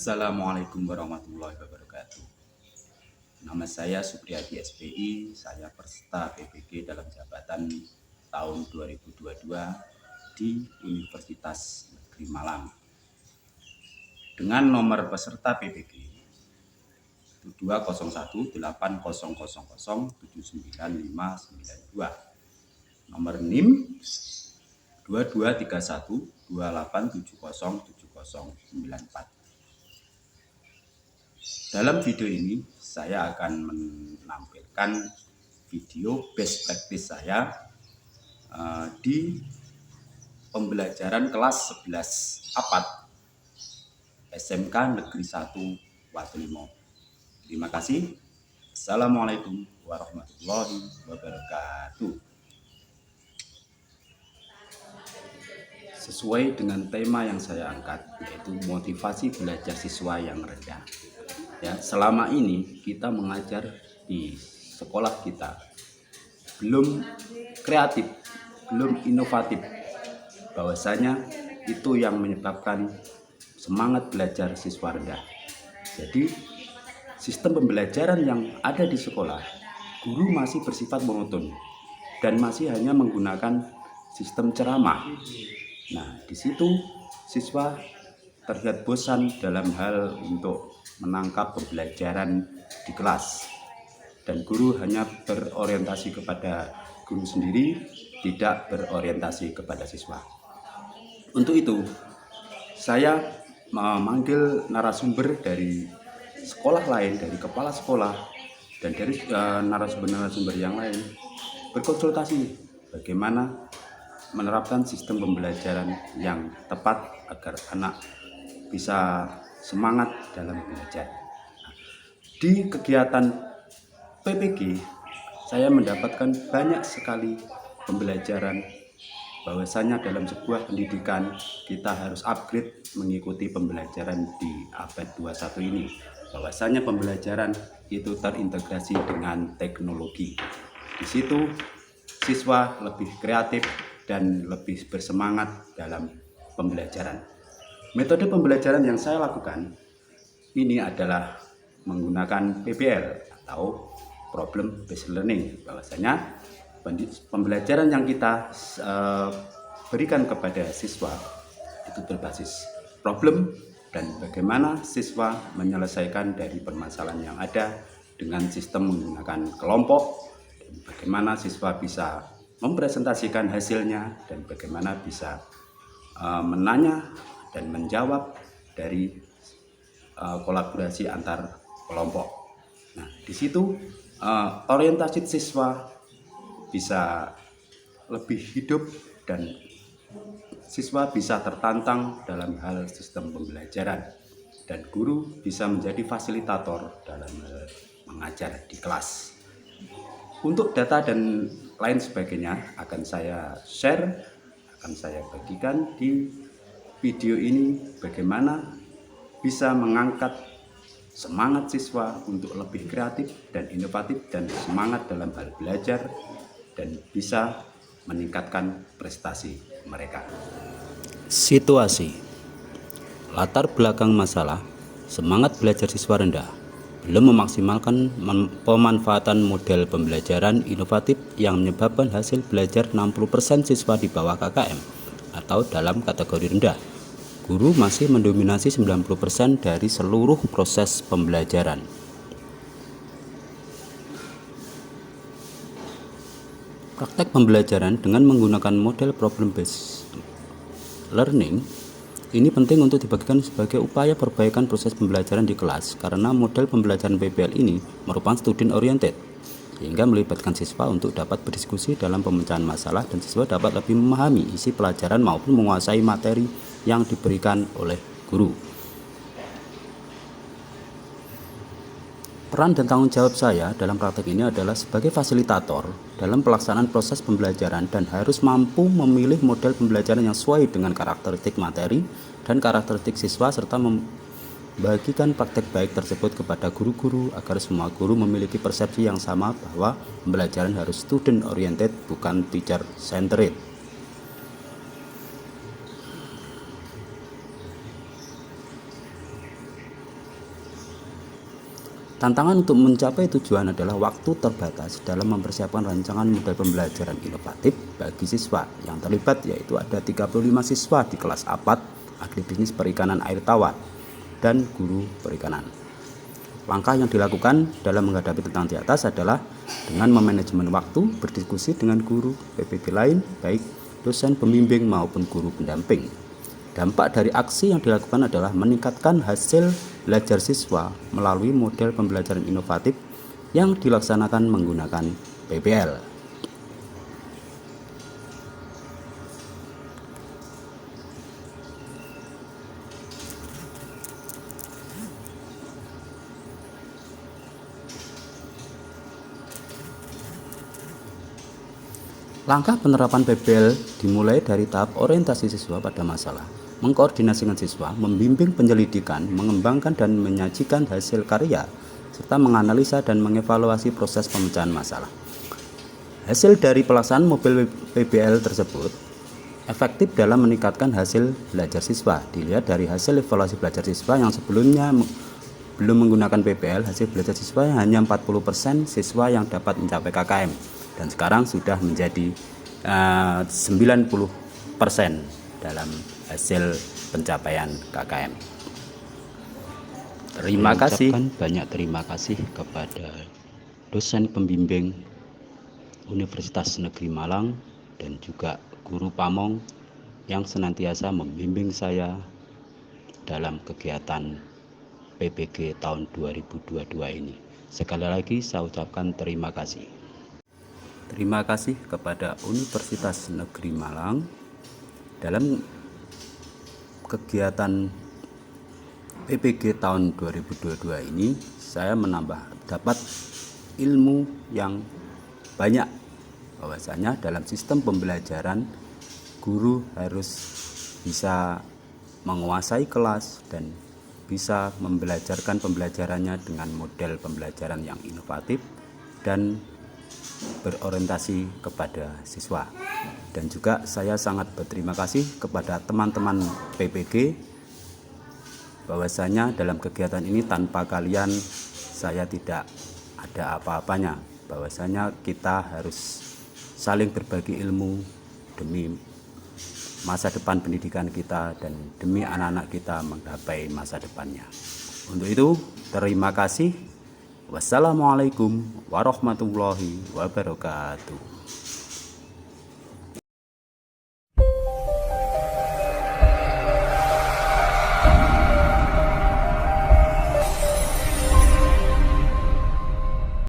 Assalamualaikum warahmatullahi wabarakatuh. Nama saya Supriyadi SPI, saya peserta PPG dalam jabatan tahun 2022 di Universitas Negeri Malang. Dengan nomor peserta PPG 2018000799592, nomor NIM 223128707094. Dalam video ini saya akan menampilkan video best practice saya di pembelajaran kelas 11 APAT SMK Negeri 1 Watulimo. Terima kasih. Assalamualaikum warahmatullahi wabarakatuh. Sesuai dengan tema yang saya angkat, yaitu motivasi belajar siswa yang rendah. Ya, selama ini kita mengajar di sekolah kita belum kreatif, belum inovatif. Bahwasanya itu yang menyebabkan semangat belajar siswa rendah. Jadi sistem pembelajaran yang ada di sekolah, guru masih bersifat monoton dan masih hanya menggunakan sistem ceramah. Nah, di situ siswa terlihat bosan dalam hal untuk menangkap pembelajaran di kelas, dan guru hanya berorientasi kepada guru sendiri, tidak berorientasi kepada siswa. Untuk itu, saya memanggil narasumber dari sekolah lain, dari kepala sekolah, dan dari narasumber-narasumber yang lain, berkonsultasi bagaimana menerapkan sistem pembelajaran yang tepat agar anak bisa semangat dalam belajar. Di kegiatan PPG, saya mendapatkan banyak sekali pembelajaran bahwasanya dalam sebuah pendidikan kita harus upgrade mengikuti pembelajaran di abad 21 ini. Bahwasanya pembelajaran itu terintegrasi dengan teknologi. Di situ siswa lebih kreatif dan lebih bersemangat dalam pembelajaran. Metode pembelajaran yang saya lakukan ini adalah menggunakan PBL atau Problem Based Learning. Bahwasanya pembelajaran yang kita berikan kepada siswa itu berbasis problem dan bagaimana siswa menyelesaikan dari permasalahan yang ada dengan sistem menggunakan kelompok, dan bagaimana siswa bisa mempresentasikan hasilnya, dan bagaimana bisa menanya dan menjawab dari kolaborasi antar kelompok. Nah, di situ orientasi siswa bisa lebih hidup dan siswa bisa tertantang dalam hal sistem pembelajaran, dan guru bisa menjadi fasilitator dalam mengajar di kelas. Untuk data dan lain sebagainya akan saya share, akan saya bagikan di video ini, bagaimana bisa mengangkat semangat siswa untuk lebih kreatif dan inovatif dan semangat dalam hal belajar dan bisa meningkatkan prestasi mereka. Situasi, latar belakang masalah, semangat belajar siswa rendah, belum memaksimalkan pemanfaatan model pembelajaran inovatif yang menyebabkan hasil belajar 60% siswa di bawah KKM atau dalam kategori rendah. Guru masih mendominasi 90% dari seluruh proses pembelajaran. Praktek pembelajaran dengan menggunakan model problem based learning ini penting untuk dibagikan sebagai upaya perbaikan proses pembelajaran di kelas, karena model pembelajaran PBL ini merupakan student oriented, sehingga melibatkan siswa untuk dapat berdiskusi dalam pemecahan masalah dan siswa dapat lebih memahami isi pelajaran maupun menguasai materi yang diberikan oleh guru. Peran dan tanggung jawab saya dalam praktek ini adalah sebagai fasilitator dalam pelaksanaan proses pembelajaran dan harus mampu memilih model pembelajaran yang sesuai dengan karakteristik materi dan karakteristik siswa, serta membagikan praktek baik tersebut kepada guru-guru agar semua guru memiliki persepsi yang sama bahwa pembelajaran harus student oriented, bukan teacher centered. Tantangan untuk mencapai tujuan adalah waktu terbatas dalam mempersiapkan rancangan model pembelajaran inovatif bagi siswa yang terlibat, yaitu ada 35 siswa di kelas APAT, Agribisnis Perikanan Air Tawar, dan guru perikanan. Langkah yang dilakukan dalam menghadapi tantangan di atas adalah dengan memanajemen waktu, berdiskusi dengan guru PPG lain, baik dosen pembimbing maupun guru pendamping. Dampak dari aksi yang dilakukan adalah meningkatkan hasil belajar siswa melalui model pembelajaran inovatif yang dilaksanakan menggunakan PBL. Langkah penerapan PBL dimulai dari tahap orientasi siswa pada masalah, mengkoordinasikan siswa, membimbing penyelidikan, mengembangkan dan menyajikan hasil karya, serta menganalisa dan mengevaluasi proses pemecahan masalah. Hasil dari pelaksanaan model PBL tersebut efektif dalam meningkatkan hasil belajar siswa. Dilihat dari hasil evaluasi belajar siswa yang sebelumnya belum menggunakan PBL, hasil belajar siswa hanya 40% siswa yang dapat mencapai KKM. Dan sekarang sudah menjadi 90% dalam hasil pencapaian KKM. Terima kasih. Banyak terima kasih kepada dosen pembimbing Universitas Negeri Malang dan juga guru Pamong yang senantiasa membimbing saya dalam kegiatan PPG tahun 2022 ini. Sekali lagi saya ucapkan terima kasih. Terima kasih kepada Universitas Negeri Malang dalam kegiatan PPG tahun 2022 ini. Saya dapat ilmu yang banyak, bahwasanya dalam sistem pembelajaran guru harus bisa menguasai kelas dan bisa membelajarkan pembelajarannya dengan model pembelajaran yang inovatif dan berorientasi kepada siswa. Dan juga saya sangat berterima kasih kepada teman-teman PPG, bahwasanya dalam kegiatan ini tanpa kalian saya tidak ada apa-apanya. Bahwasanya kita harus saling berbagi ilmu demi masa depan pendidikan kita dan demi anak-anak kita menggapai masa depannya. Untuk itu, terima kasih. Wassalamualaikum warahmatullahi wabarakatuh.